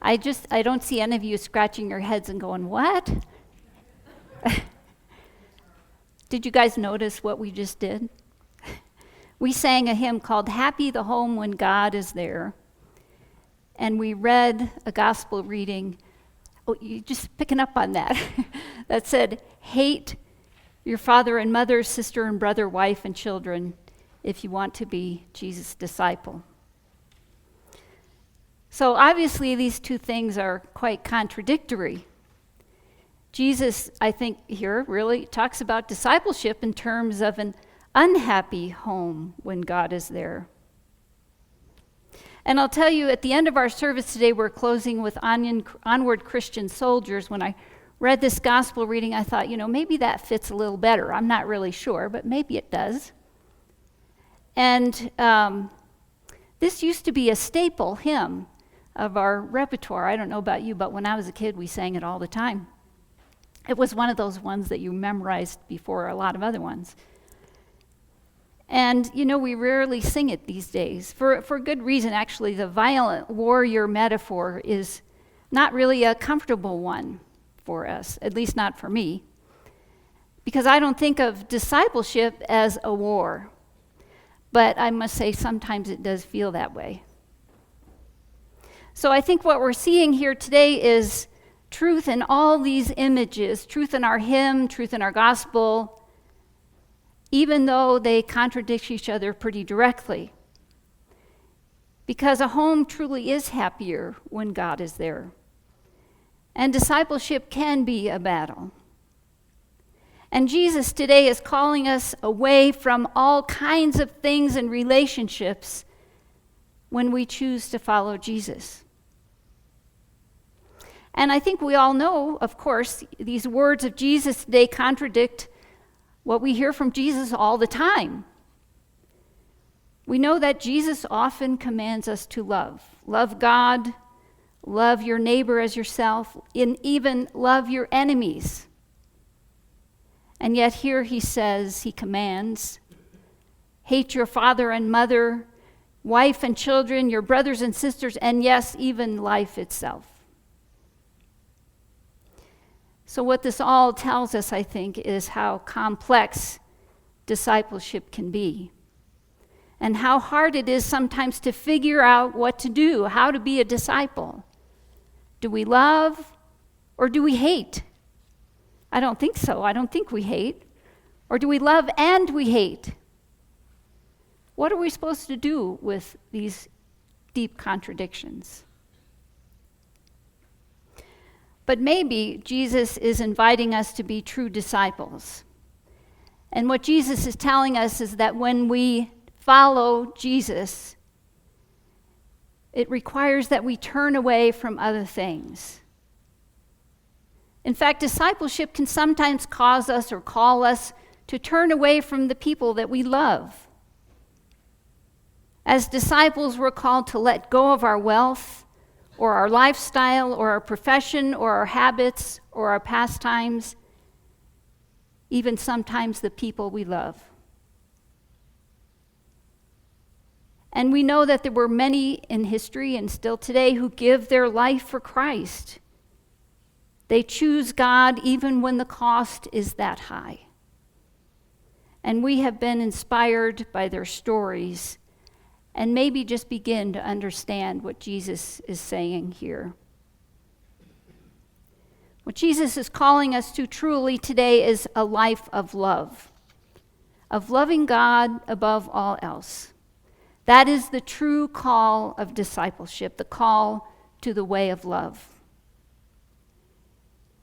I don't see any of you scratching your heads and going, what? Did you guys notice what we just did? We sang a hymn called Happy the Home When God Is There. And we read a gospel reading. Oh, you just picking up on that. That said, hate your father and mother, sister and brother, wife and children, if you want to be Jesus' disciple. So obviously these two things are quite contradictory. Jesus, I think here, really talks about discipleship in terms of an unhappy home when God is there. And I'll tell you, at the end of our service today, we're closing with Onward Christian Soldiers. When I read this gospel reading, I thought, maybe that fits a little better. I'm not really sure, but maybe it does. And this used to be a staple hymn of our repertoire. I don't know about you, but when I was a kid, we sang it all the time. It was one of those ones that you memorized before a lot of other ones. And, we rarely sing it these days. For good reason, actually. The violent warrior metaphor is not really a comfortable one for us, at least not for me. Because I don't think of discipleship as a war. But I must say, sometimes it does feel that way. So I think what we're seeing here today is truth in all these images, truth in our hymn, truth in our gospel, even though they contradict each other pretty directly. Because a home truly is happier when God is there. And discipleship can be a battle. And Jesus today is calling us away from all kinds of things and relationships when we choose to follow Jesus. And I think we all know, of course, these words of Jesus today contradict what we hear from Jesus all the time. We know that Jesus often commands us to love. Love God, love your neighbor as yourself, and even love your enemies. And yet here he says, he commands, hate your father and mother, wife and children, your brothers and sisters, and yes, even life itself. So what this all tells us, I think, is how complex discipleship can be, and how hard it is sometimes to figure out what to do, how to be a disciple. Do we love or do we hate? I don't think so. I don't think we hate. Or do we love and we hate? What are we supposed to do with these deep contradictions? But maybe Jesus is inviting us to be true disciples. And what Jesus is telling us is that when we follow Jesus, it requires that we turn away from other things. In fact, discipleship can sometimes cause us or call us to turn away from the people that we love. As disciples, we're called to let go of our wealth, or our lifestyle, or our profession, or our habits, or our pastimes, even sometimes the people we love. And we know that there were many in history and still today who give their life for Christ. They choose God even when the cost is that high. And we have been inspired by their stories and maybe just begin to understand what Jesus is saying here. What Jesus is calling us to truly today is a life of loving God above all else. That is the true call of discipleship, the call to the way of love.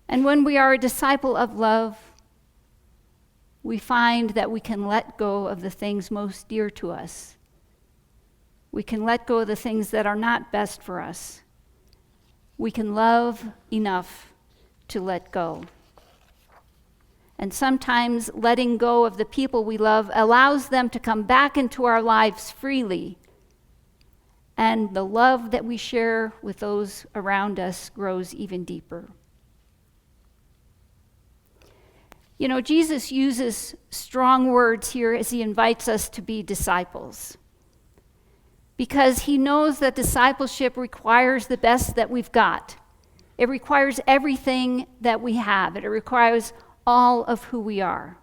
And when we are a disciple of love, we find that we can let go of the things most dear to us. We can let go of the things that are not best for us. We can love enough to let go. And sometimes letting go of the people we love allows them to come back into our lives freely. And the love that we share with those around us grows even deeper. You know, Jesus uses strong words here as he invites us to be disciples. because he knows that discipleship requires the best that we've got. It requires everything that we have. It requires all of who we are.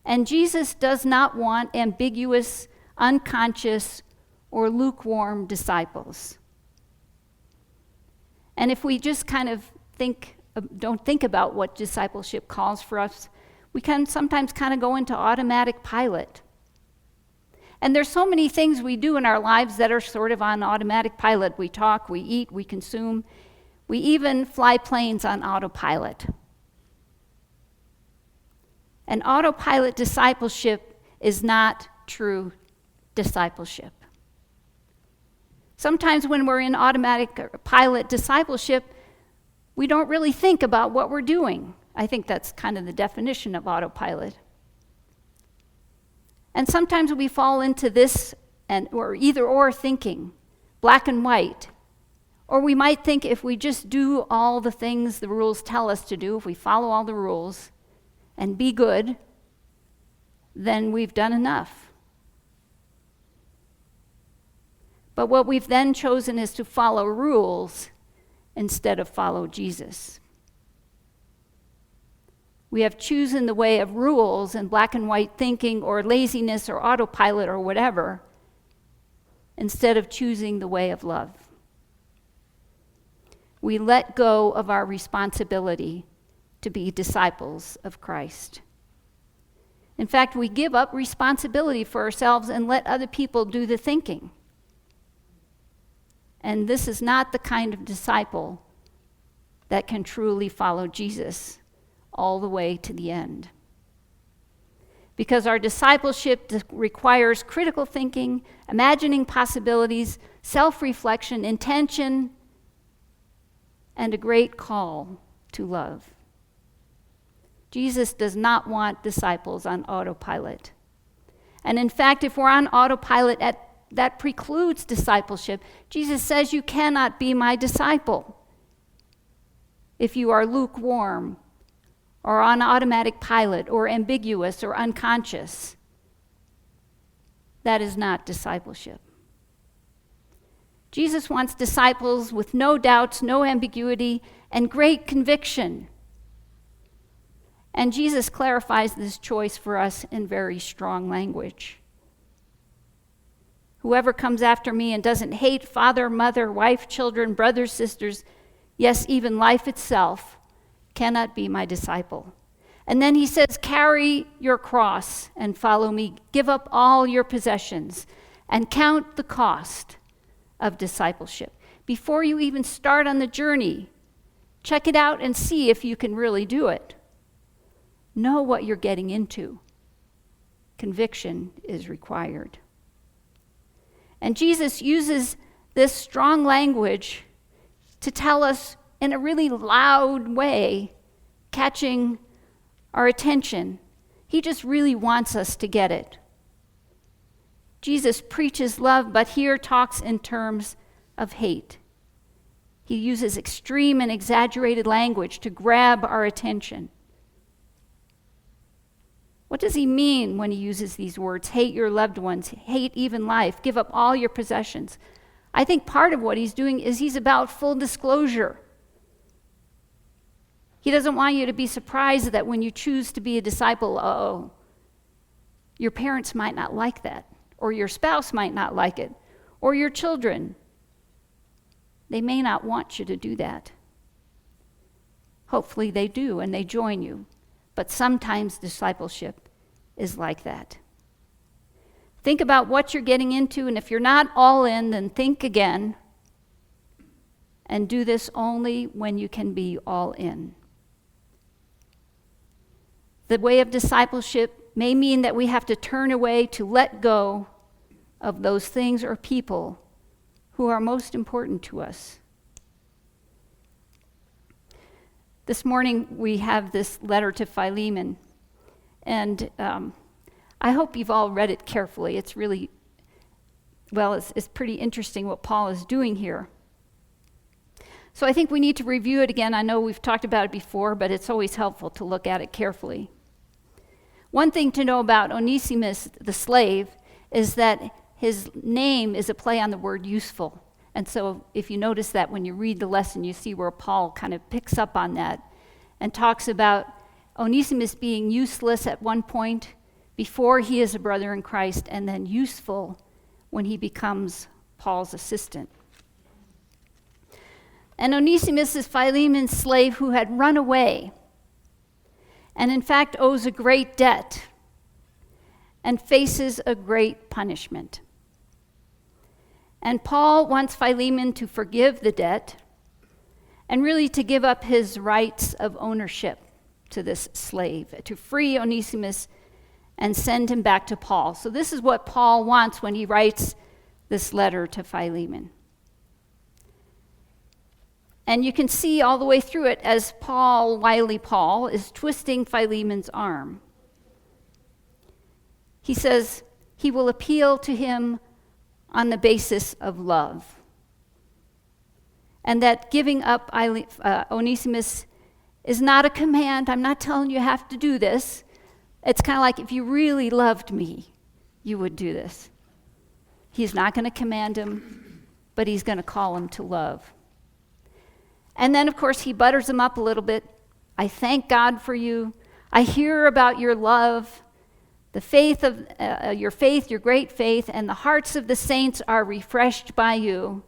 And Jesus does not want ambiguous, unconscious, or lukewarm disciples. And if we just kind of don't think about what discipleship calls for us, we can sometimes kind of go into automatic pilot. And there's so many things we do in our lives that are sort of on automatic pilot. We talk, we eat, we consume. We even fly planes on autopilot. And autopilot discipleship is not true discipleship. Sometimes when we're in automatic pilot discipleship, we don't really think about what we're doing. I think that's kind of the definition of autopilot. And sometimes we fall into this or either or thinking, black and white. Or we might think if we just do all the things the rules tell us to do, if we follow all the rules and be good, then we've done enough. But what we've then chosen is to follow rules instead of follow Jesus. We have chosen the way of rules and black and white thinking or laziness or autopilot or whatever, instead of choosing the way of love. We let go of our responsibility to be disciples of Christ. In fact, we give up responsibility for ourselves and let other people do the thinking. And this is not the kind of disciple that can truly follow Jesus all the way to the end. Because our discipleship requires critical thinking, imagining possibilities, self-reflection, intention, and a great call to love. Jesus does not want disciples on autopilot. And in fact, if we're on autopilot, that precludes discipleship. Jesus says you cannot be my disciple if you are lukewarm or on automatic pilot or ambiguous or unconscious. That is not discipleship. Jesus wants disciples with no doubts, no ambiguity, and great conviction. And Jesus clarifies this choice for us in very strong language. Whoever comes after me and doesn't hate father, mother, wife, children, brothers, sisters, yes, even life itself, cannot be my disciple. And then he says, carry your cross and follow me. Give up all your possessions and count the cost of discipleship. Before you even start on the journey, check it out and see if you can really do it. Know what you're getting into. Conviction is required. And Jesus uses this strong language to tell us in a really loud way, catching our attention. He just really wants us to get it. Jesus preaches love, but here talks in terms of hate. He uses extreme and exaggerated language to grab our attention. What does he mean when he uses these words? Hate your loved ones, hate even life, give up all your possessions. I think part of what he's doing is he's about full disclosure. He doesn't want you to be surprised that when you choose to be a disciple, your parents might not like that, or your spouse might not like it, or your children. They may not want you to do that. Hopefully they do, and they join you. But sometimes discipleship is like that. Think about what you're getting into, and if you're not all in, then think again. And do this only when you can be all in. The way of discipleship may mean that we have to turn away to let go of those things or people who are most important to us. This morning we have this letter to Philemon, and I hope you've all read it carefully. It's really, it's pretty interesting what Paul is doing here. So I think we need to review it again. I know we've talked about it before, but it's always helpful to look at it carefully. One thing to know about Onesimus, the slave, is that his name is a play on the word useful. And so if you notice that when you read the lesson, you see where Paul kind of picks up on that and talks about Onesimus being useless at one point before he is a brother in Christ, and then useful when he becomes Paul's assistant. And Onesimus is Philemon's slave who had run away, and in fact owes a great debt and faces a great punishment. And Paul wants Philemon to forgive the debt and really to give up his rights of ownership to this slave, to free Onesimus and send him back to Paul. So this is what Paul wants when he writes this letter to Philemon. And you can see all the way through it as Paul, wily Paul, is twisting Philemon's arm. He says he will appeal to him on the basis of love. And that giving up Onesimus is not a command. I'm not telling you have to do this. It's kind of like if you really loved me, you would do this. He's not going to command him, but he's going to call him to love. And then, of course, he butters him up a little bit. I thank God for you. I hear about your love, the faith of your great faith, and the hearts of the saints are refreshed by you.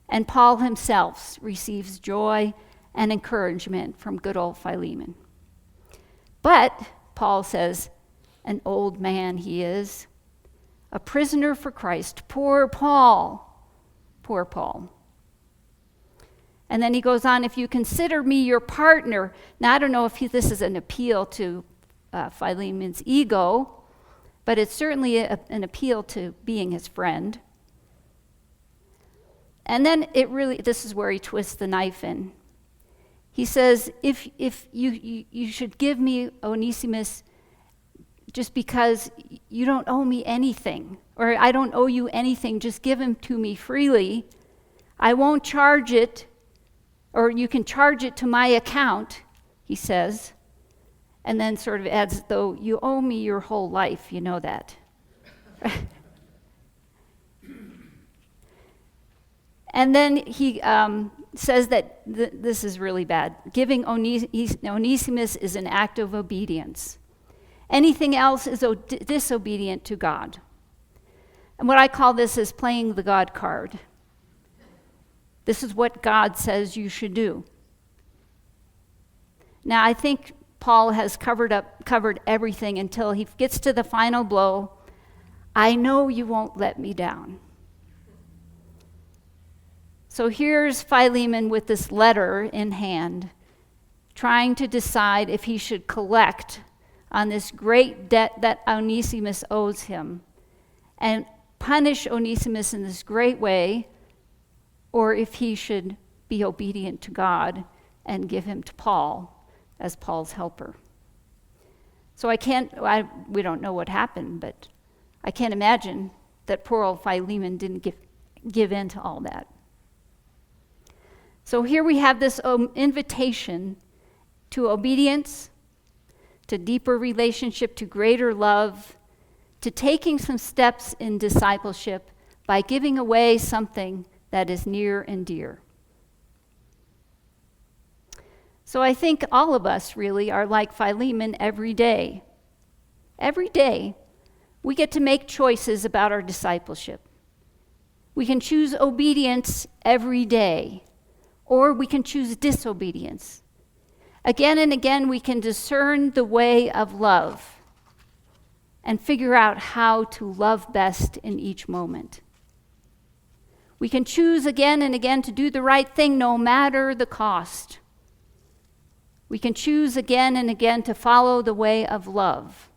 And Paul himself receives joy and encouragement from good old Philemon. But, Paul says, an old man he is, a prisoner for Christ. Poor Paul. Poor Paul. And then he goes on, if you consider me your partner. Now, I don't know if this is an appeal to Philemon's ego, but it's certainly an appeal to being his friend. And then this is where he twists the knife in. He says, if you should give me Onesimus just because you don't owe me anything, or I don't owe you anything, just give him to me freely. I won't charge it, or you can charge it to my account, he says, and then sort of adds, though you owe me your whole life, you know that. And then he says that this is really bad. Giving Onesimus is an act of obedience. Anything else is disobedient to God. And what I call this is playing the God card. This is what God says you should do. Now, I think Paul has covered everything until he gets to the final blow. I know you won't let me down. So here's Philemon with this letter in hand, trying to decide if he should collect on this great debt that Onesimus owes him and punish Onesimus in this great way, or if he should be obedient to God and give him to Paul as Paul's helper. So we don't know what happened, but I can't imagine that poor old Philemon didn't give in to all that. So here we have this invitation to obedience, to deeper relationship, to greater love, to taking some steps in discipleship by giving away something that is near and dear. So I think all of us really are like Philemon every day. Every day, we get to make choices about our discipleship. We can choose obedience every day, or we can choose disobedience. Again and again, we can discern the way of love and figure out how to love best in each moment. We can choose again and again to do the right thing no matter the cost. We can choose again and again to follow the way of love,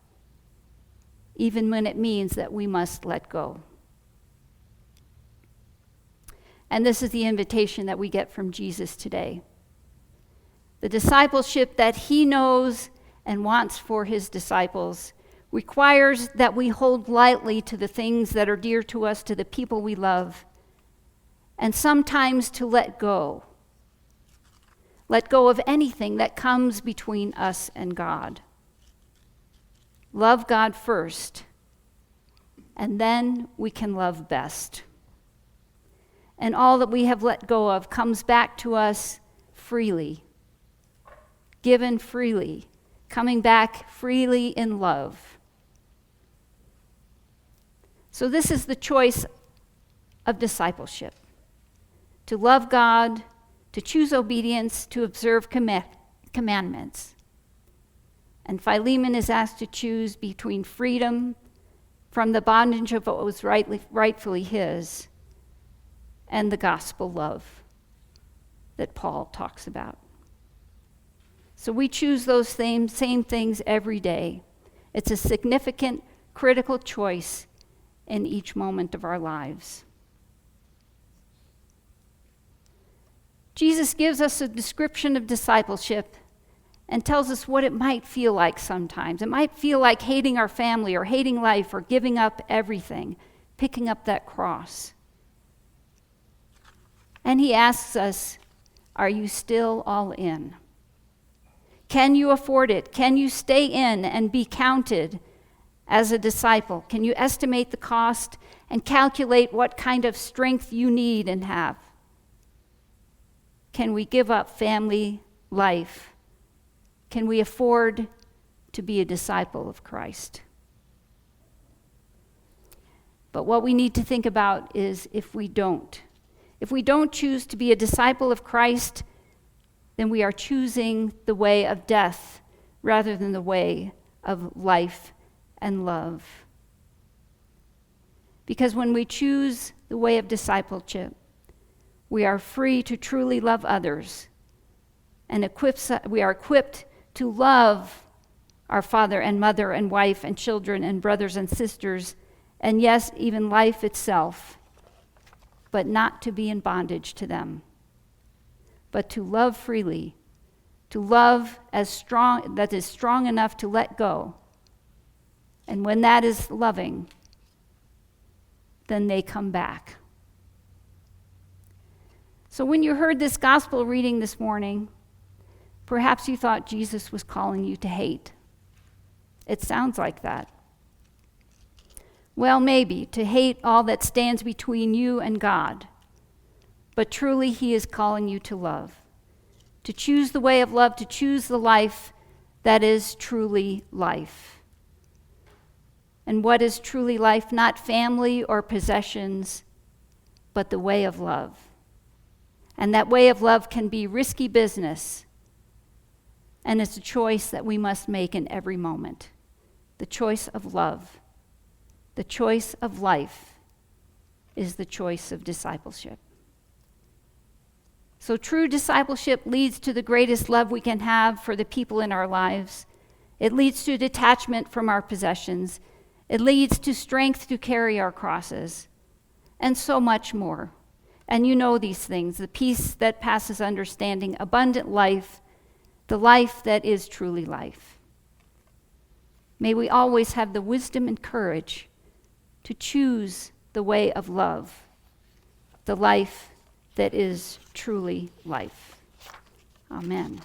even when it means that we must let go. And this is the invitation that we get from Jesus today. The discipleship that he knows and wants for his disciples requires that we hold lightly to the things that are dear to us, to the people we love, and sometimes to let go. Let go of anything that comes between us and God. Love God first, and then we can love best. And all that we have let go of comes back to us freely, given freely, coming back freely in love. So this is the choice of discipleship: to love God, to choose obedience, to observe commandments. And Philemon is asked to choose between freedom from the bondage of what was rightfully his and the gospel love that Paul talks about. So we choose those same things every day. It's a significant, critical choice in each moment of our lives. Jesus gives us a description of discipleship and tells us what it might feel like sometimes. It might feel like hating our family or hating life or giving up everything, picking up that cross. And he asks us, are you still all in? Can you afford it? Can you stay in and be counted as a disciple? Can you estimate the cost and calculate what kind of strength you need and have? Can we give up family life? Can we afford to be a disciple of Christ? But what we need to think about is if we don't choose to be a disciple of Christ, then we are choosing the way of death rather than the way of life and love. Because when we choose the way of discipleship, we are free to truly love others, and we are equipped to love our father and mother and wife and children and brothers and sisters, and yes, even life itself, but not to be in bondage to them, but to love freely, to love that is strong enough to let go. And when that is loving, then they come back. So when you heard this gospel reading this morning, perhaps you thought Jesus was calling you to hate. It sounds like that. Well, maybe, to hate all that stands between you and God. But truly, he is calling you to love, to choose the way of love, to choose the life that is truly life. And what is truly life? Not family or possessions, but the way of love. And that way of love can be risky business, and it's a choice that we must make in every moment. The choice of love, the choice of life, is the choice of discipleship. So true discipleship leads to the greatest love we can have for the people in our lives. It leads to detachment from our possessions. It leads to strength to carry our crosses, and so much more. And you know these things: the peace that passes understanding, abundant life, the life that is truly life. May we always have the wisdom and courage to choose the way of love, the life that is truly life. Amen.